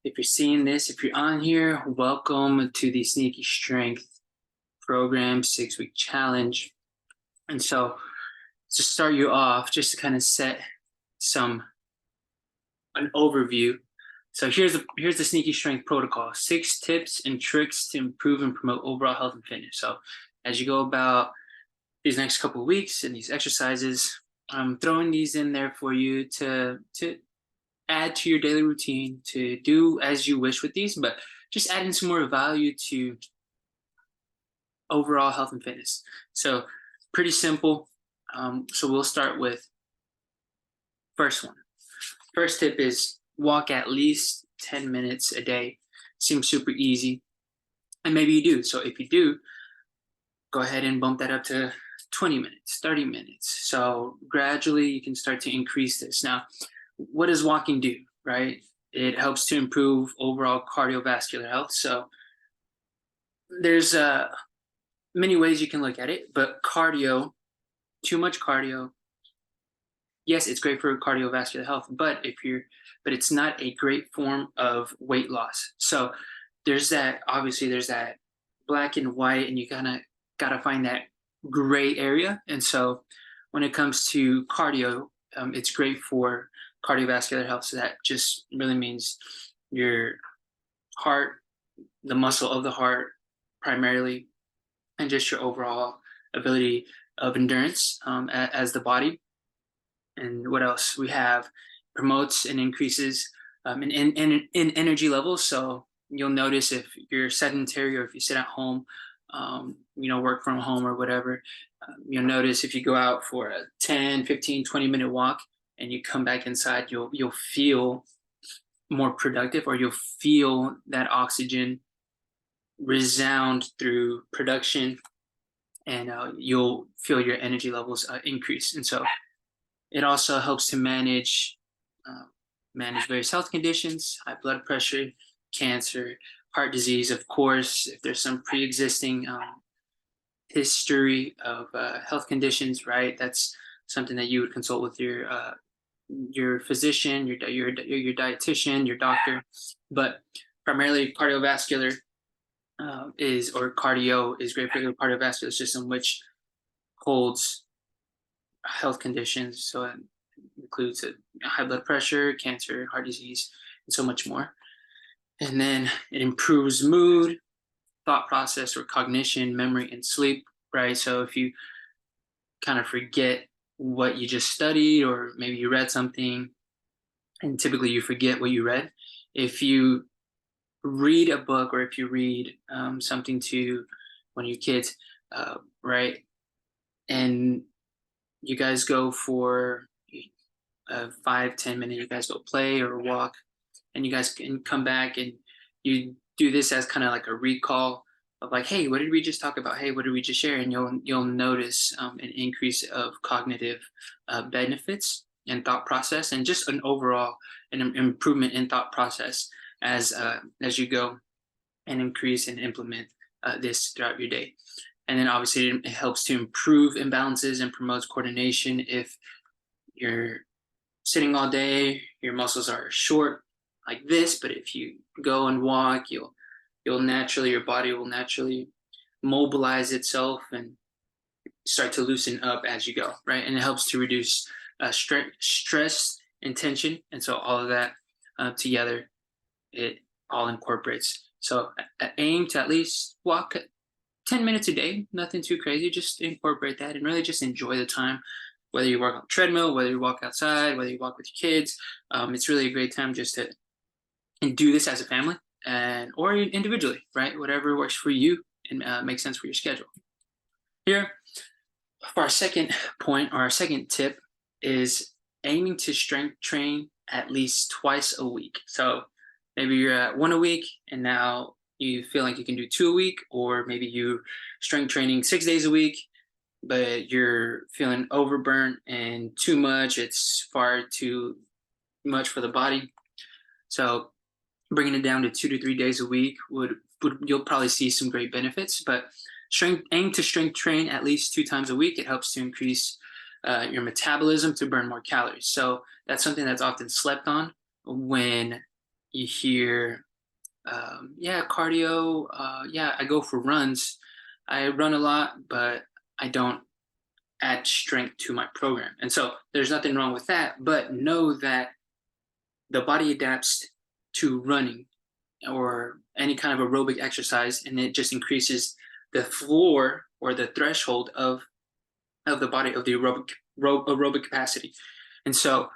If you're seeing this, if you're on here, welcome to the Sneaky Strength program 6-week challenge. And so to start you off, just to kind of set some an overview. So here's the Sneaky Strength protocol: 6 tips and tricks to improve and promote overall health and fitness. So as you go about these next couple of weeks and these exercises, I'm throwing these in there for you to add to your daily routine, to do as you wish with these, but just adding some more value to overall health and fitness. So pretty simple. So we'll start with first one. First tip is walk at least 10 minutes a day. Seems super easy. And maybe you do. So if you do, go ahead and bump that up to 20 minutes, 30 minutes. So gradually you can start to increase this. Now, what does walking do, right? It helps to improve overall cardiovascular health. So there's many ways you can look at it, but cardio, too much cardio, yes, it's great for cardiovascular health, but it's not a great form of weight loss. So there's that black and white, and you gotta find that gray area. And so when it comes to cardio, it's great for cardiovascular health. So that just really means your heart, the muscle of the heart primarily, and just your overall ability of endurance as the body. And what else we have? Promotes and increases in energy levels. So you'll notice if you're sedentary or if you sit at home, work from home or whatever, you'll notice if you go out for a 10, 15, 20-minute walk and you come back inside, you'll feel more productive, or you'll feel that oxygen resound through production, and you'll feel your energy levels increase. And so it also helps to manage various health conditions: high blood pressure, cancer, heart disease. Of course, if there's some pre-existing history of health conditions, right? That's something that you would consult with your physician, your dietitian, your doctor. But primarily, cardio is great for the cardiovascular system, which holds health conditions. So it includes high blood pressure, cancer, heart disease, and so much more. And then it improves mood, thought process, or cognition, memory, and sleep, right? So if you kind of forget what you just studied, or maybe you read something, and typically you forget what you read, if you read a book, or if you read something to one of your kids, right, and you guys go for a 5-10 minute, you guys go play or walk, and you guys can come back and you do this as kind of like a recall of like, hey, what did we just talk about? Hey, what did we just share? And you'll notice an increase of cognitive benefits and thought process, and just an overall improvement in thought process as you go and increase and implement this throughout your day. And then obviously it helps to improve imbalances and promotes coordination. If you're sitting all day, your muscles are short like this, but if you go and walk, your body will naturally mobilize itself and start to loosen up as you go, right? And it helps to reduce stress and tension. And so all of that together, it all incorporates. So aim to at least walk 10 minutes a day, nothing too crazy, just incorporate that and really just enjoy the time. Whether you walk on the treadmill, whether you walk outside, whether you walk with your kids, it's really a great time just to do this as a family or individually, right? Whatever works for you and makes sense for your schedule. Here, for our second point, or our second tip, is aiming to strength train at least twice a week. So maybe you're at 1 a week and now you feel like you can do 2 a week, or maybe you strength training 6 days a week, but you're feeling overburnt and too much. It's far too much for the body. So bringing it down to 2 to 3 days a week you'll probably see some great benefits. But aim to strength train at least 2 times a week. It helps to increase your metabolism to burn more calories. So that's something that's often slept on when you hear, yeah, cardio. Yeah, I go for runs. I run a lot, but I don't add strength to my program. And so there's nothing wrong with that. But know that the body adapts to running or any kind of aerobic exercise, and it just increases the floor or the threshold of the body of the aerobic capacity. And so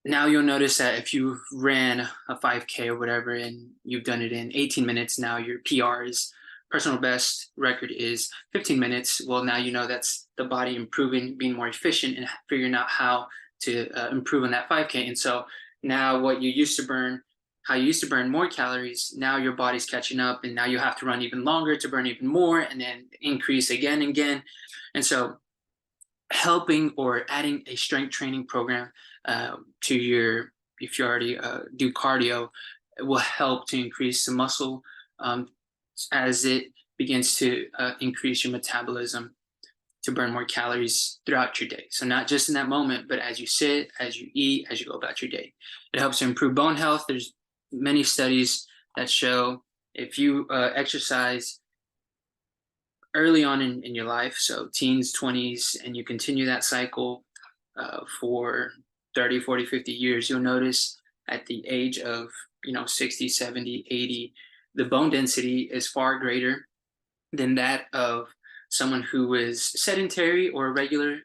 now you'll notice that if you ran a 5K or whatever and you've done it in 18 minutes, now your PR is personal best record is 15 minutes. Well, now you know that's the body improving, being more efficient, and figuring out how to improve on that 5K. And so now what you used to burn, how you used to burn more calories, now your body's catching up, and now you have to run even longer to burn even more, and then increase again and again. And so helping or adding a strength training program to your, if you already do cardio, it will help to increase the muscle um, as it begins to increase your metabolism to burn more calories throughout your day. So not just in that moment, but as you sit, as you eat, as you go about your day. It helps to improve bone health. There's many studies that show if you exercise early on in your life, so teens, 20s, and you continue that cycle for 30, 40, 50 years, you'll notice at the age of, 60, 70, 80, the bone density is far greater than that of someone who is sedentary or a regular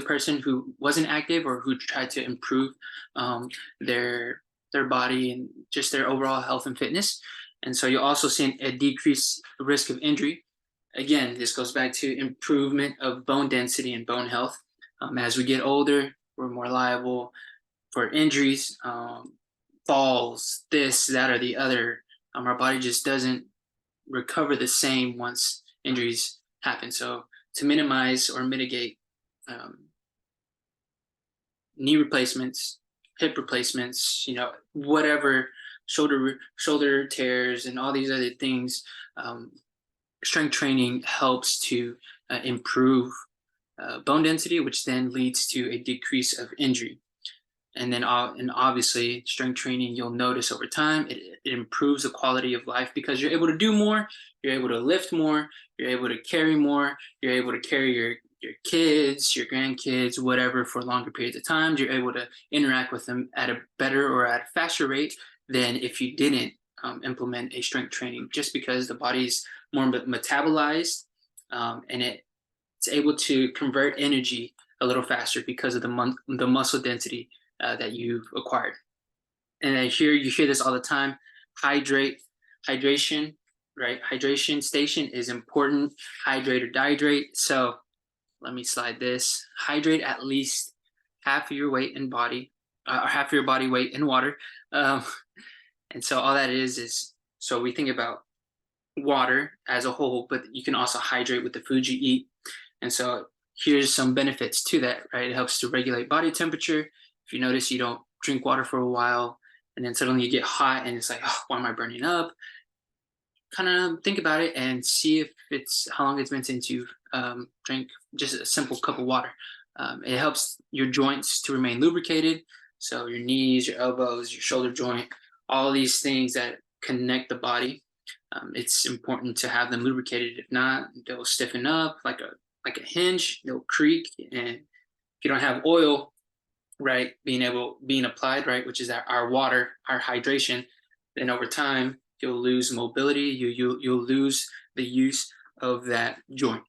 person who wasn't active or who tried to improve um, their their body and just their overall health and fitness. And so you also see a decreased risk of injury. Again, this goes back to improvement of bone density and bone health. As we get older, we're more liable for injuries, falls, this, that, or the other. Our body just doesn't recover the same once injuries happen. So to minimize or mitigate um, knee replacements, hip replacements, whatever, shoulder tears, and all these other things. Strength training helps to improve bone density, which then leads to a decrease of injury. And then, and obviously, strength training, you'll notice over time, it improves the quality of life because you're able to do more, you're able to lift more, you're able to carry more, you're able to carry your kids, your grandkids, whatever, for longer periods of time. You're able to interact with them at a better or at a faster rate than if you didn't implement a strength training, just because the body's more metabolized, and it's able to convert energy a little faster because of the muscle density that you've acquired. And you hear this all the time. Hydration, right? Hydration station is important. Hydrate or dehydrate. So let me slide this. Hydrate at least half of your weight in body, or half of your body weight in water. Um, and so all that is so we think about water as a whole, but you can also hydrate with the food you eat. And so here's some benefits to that, right? It helps to regulate body temperature. If you notice you don't drink water for a while and then suddenly you get hot and it's like, oh, why am I burning up? Kind of think about it and see if it's how long it's been since you've drank just a simple cup of water. It helps your joints to remain lubricated. So your knees, your elbows, your shoulder joint, all these things that connect the body. It's important to have them lubricated. If not, they'll stiffen up like a hinge. They'll creak, and if you don't have oil, right, being applied, right, which is our water, our hydration, then over time you'll lose mobility. You'll lose the use of that joint,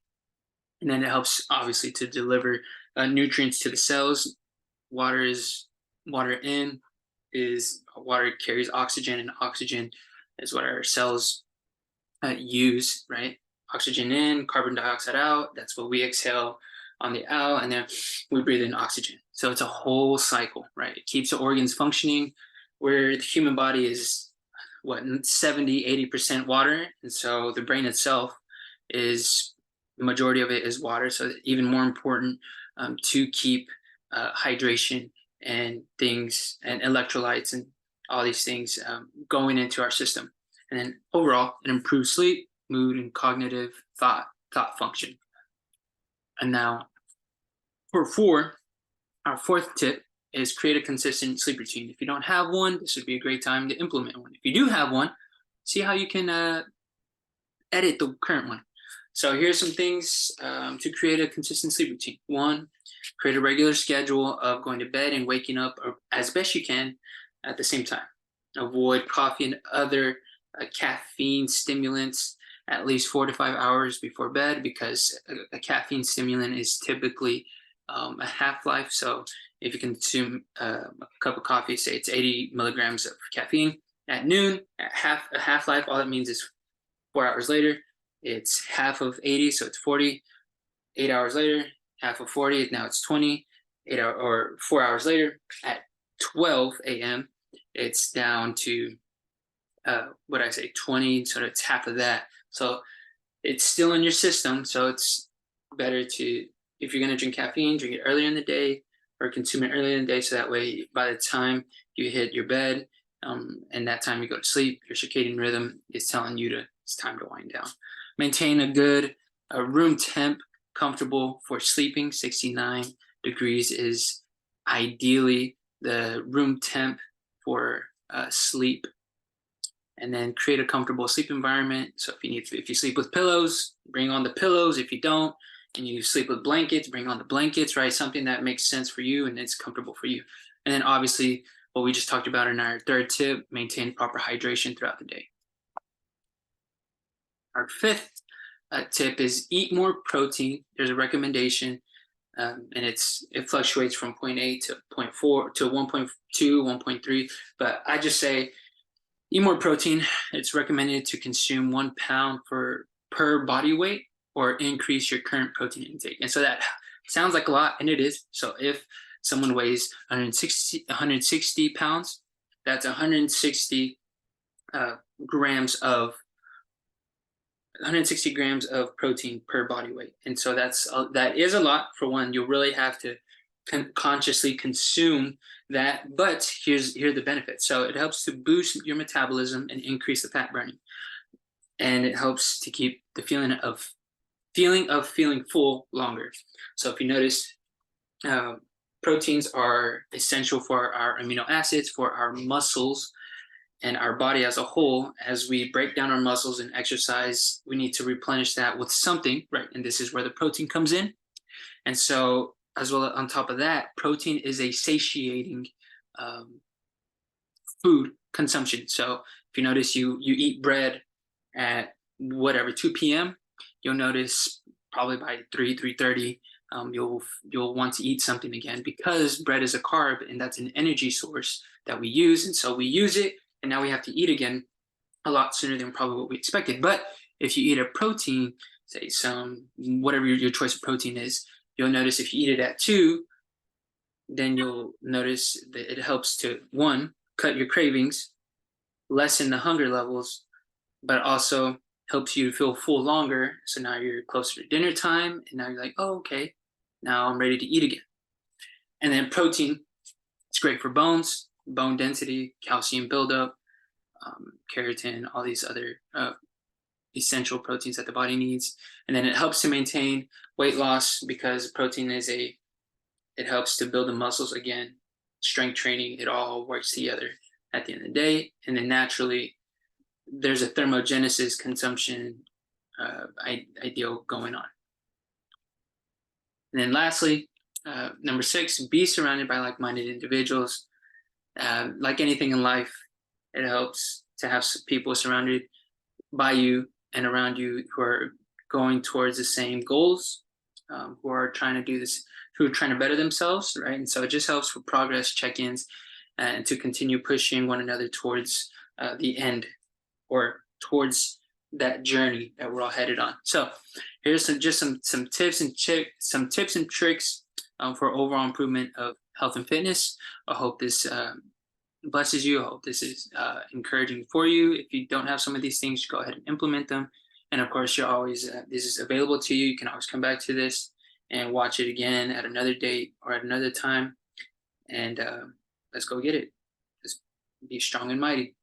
and then it helps obviously to deliver nutrients to the cells. Water in is water carries oxygen, and oxygen is what our cells use, right? Oxygen in, carbon dioxide out. That's what we exhale on the out, and then we breathe in oxygen. So it's a whole cycle, right? It keeps the organs functioning, where the human body is what 70-80% water, and so the brain itself is the majority of it is water. So even more important to keep hydration and things and electrolytes and all these things going into our system. And then overall, it improves sleep, mood, and cognitive thought function. And now for our fourth tip is create a consistent sleep routine. If you don't have one, this would be a great time to implement one. If you do have one, see how you can edit the current one. So here's some things to create a consistent sleep routine. One, create a regular schedule of going to bed and waking up as best you can at the same time. Avoid coffee and other caffeine stimulants at least 4 to 5 hours before bed, because a caffeine stimulant is typically a half-life. So if you consume a cup of coffee, say it's 80 milligrams of caffeine at noon, at a half-life, all that means is 4 hours later, it's half of 80, so it's 40. 8 hours later, half of 40, now it's 20. 8 hour or 4 hours later, at 12 a.m., it's down to what I say, 20. So it's half of that. So it's still in your system. So it's better to, if you're going to drink caffeine, drink it earlier in the day or consume it earlier in the day. So that way, by the time you hit your bed and that time you go to sleep, your circadian rhythm is telling you it's time to wind down. Maintain a good room temp, comfortable for sleeping. 69 degrees is ideally the room temp for sleep. And then create a comfortable sleep environment. So if you sleep with pillows, bring on the pillows. If you don't, and you sleep with blankets, bring on the blankets, right? Something that makes sense for you and it's comfortable for you. And then obviously, what we just talked about in our third tip, maintain proper hydration throughout the day. Our fifth tip is eat more protein. There's a recommendation, and it fluctuates from 0.8 to 0.4 to 1.2, 1.3. But I just say eat more protein. It's recommended to consume 1 pound per body weight, or increase your current protein intake. And so that sounds like a lot, and it is. So if someone weighs 160 pounds, that's 160 grams of 160 grams of protein per body weight. And so that is a lot. For one, you'll really have to consciously consume that. But here are the benefits. So it helps to boost your metabolism and increase the fat burning, and it helps to keep the feeling of feeling full longer. So if you notice, proteins are essential for our amino acids, for our muscles, and our body as a whole. As we break down our muscles and exercise, we need to replenish that with something, right? And this is where the protein comes in. And so, as well, on top of that, protein is a satiating food consumption. So if you notice, you eat bread at whatever 2 p.m., you'll notice probably by 3:30, you'll want to eat something again, because bread is a carb and that's an energy source that we use. And so we use it, and now we have to eat again a lot sooner than probably what we expected. But if you eat a protein, say whatever your choice of protein is, you'll notice if you eat it at 2, then you'll notice that it helps to, one, cut your cravings, lessen the hunger levels, but also helps you feel full longer. So now you're closer to dinner time, and now you're like, oh, okay, now I'm ready to eat again. And then protein, it's great for bones, bone density, calcium buildup, keratin, all these other essential proteins that the body needs. And then it helps to maintain weight loss, because protein it helps to build the muscles again, strength training, it all works together at the end of the day. And then naturally, there's a thermogenesis consumption ideal going on. And then lastly, number 6, be surrounded by like-minded individuals. Like anything in life, it helps to have people surrounded by you and around you who are going towards the same goals, who are trying to do this, who are trying to better themselves, right? And so it just helps for progress check-ins and to continue pushing one another towards the end, or towards that journey that we're all headed on. So here's some tips and tricks for overall improvement of health and fitness. I hope this blesses you. I hope this is encouraging for you. If you don't have some of these things, go ahead and implement them. And of course, you're always this is available to you. You can always come back to this and watch it again at another date or at another time. And let's go get it. Just be strong and mighty.